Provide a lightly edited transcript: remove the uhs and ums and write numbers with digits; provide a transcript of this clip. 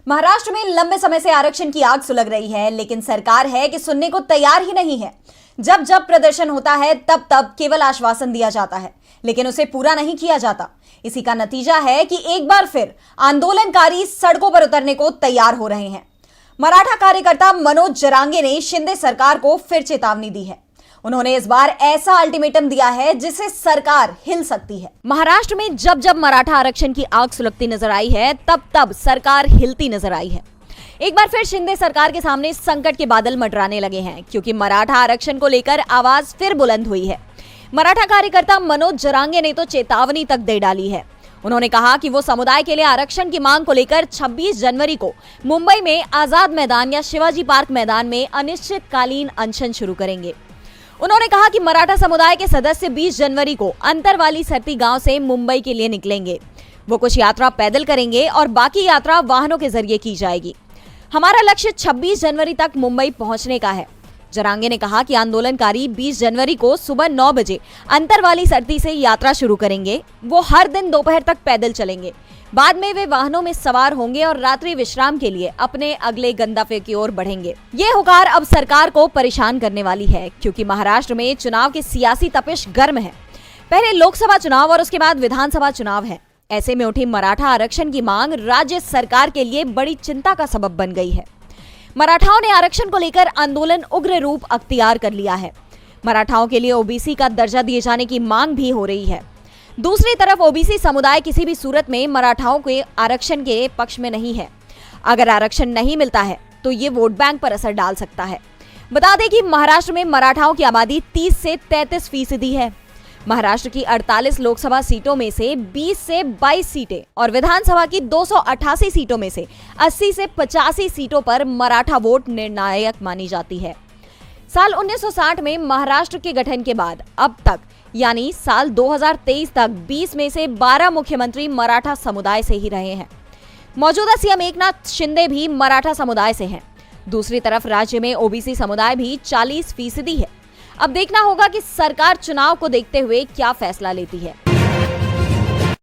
महाराष्ट्र में लंबे समय से आरक्षण की आग सुलग रही है, लेकिन सरकार है कि सुनने को तैयार ही नहीं है। जब जब प्रदर्शन होता है तब तब केवल आश्वासन दिया जाता है, लेकिन उसे पूरा नहीं किया जाता। इसी का नतीजा है कि एक बार फिर आंदोलनकारी सड़कों पर उतरने को तैयार हो रहे हैं। मराठा कार्यकर्ता मनोज जरांगे ने शिंदे सरकार को फिर चेतावनी दी है। उन्होंने इस बार ऐसा अल्टीमेटम दिया है जिससे सरकार हिल सकती है। महाराष्ट्र में जब जब मराठा आरक्षण की आग सुलगती नजर आई है, तब तब सरकार हिलती नजर आई है। एक बार फिर शिंदे सरकार के सामने संकट के बादल मंडराने लगे हैं, क्योंकि मराठा आरक्षण को लेकर आवाज फिर बुलंद हुई है। मराठा कार्यकर्ता मनोज जरांगे ने तो चेतावनी तक दे डाली है। उन्होंने कहा कि वो समुदाय के लिए आरक्षण की मांग को लेकर 26 जनवरी को मुंबई में आजाद मैदान या शिवाजी पार्क मैदान में अनिश्चितकालीन अनशन शुरू करेंगे। उन्होंने कहा कि मराठा समुदाय के सदस्य 20 जनवरी को अंतरवाली सरती गांव से मुंबई के लिए निकलेंगे। वो कुछ यात्रा पैदल करेंगे और बाकी यात्रा वाहनों के जरिए की जाएगी। हमारा लक्ष्य 26 जनवरी तक मुंबई पहुंचने का है। जरांगे ने कहा कि आंदोलनकारी 20 जनवरी को सुबह 9 बजे अंतरवाली सरती से यात्रा शुरू करेंगे। वो हर दिन दोपहर तक पैदल चलेंगे। बाद में वे वाहनों में सवार होंगे और रात्रि विश्राम के लिए अपने अगले गंतव्य की ओर बढ़ेंगे। ये हुकार अब सरकार को परेशान करने वाली है, क्योंकि महाराष्ट्र में चुनाव की सियासी तपिश गर्म है। पहले लोकसभा चुनाव और उसके बाद विधानसभा चुनाव है। ऐसे में उठी मराठा आरक्षण की मांग राज्य सरकार के लिए बड़ी चिंता का सबब बन गई है। मराठाओं ने आरक्षण को लेकर आंदोलन उग्र रूप अख्तियार कर लिया है। मराठाओं के लिए ओबीसी का दर्जा दिए जाने की मांग भी हो रही है। दूसरी तरफ ओबीसी समुदाय किसी भी सूरत में मराठाओं के आरक्षण के पक्ष में नहीं है। अगर आरक्षण नहीं मिलता है तो ये वोट बैंक पर असर डाल सकता है। बता दें कि महाराष्ट्र में मराठाओं की आबादी 30 से 33% है। महाराष्ट्र की 48 लोकसभा सीटों में से 20 से 22 सीटें और विधानसभा की 288 सीटों में से 80 से 85 सीटों पर मराठा वोट निर्णायक मानी जाती है। साल 1960 में महाराष्ट्र के गठन के बाद अब तक यानी साल 2023 तक 20 में से 12 मुख्यमंत्री मराठा समुदाय से ही रहे हैं। मौजूदा सीएम एकनाथ शिंदे भी मराठा समुदाय से हैं। दूसरी तरफ राज्य में ओबीसी समुदाय भी 40% है। अब देखना होगा कि सरकार चुनाव को देखते हुए क्या फैसला लेती है।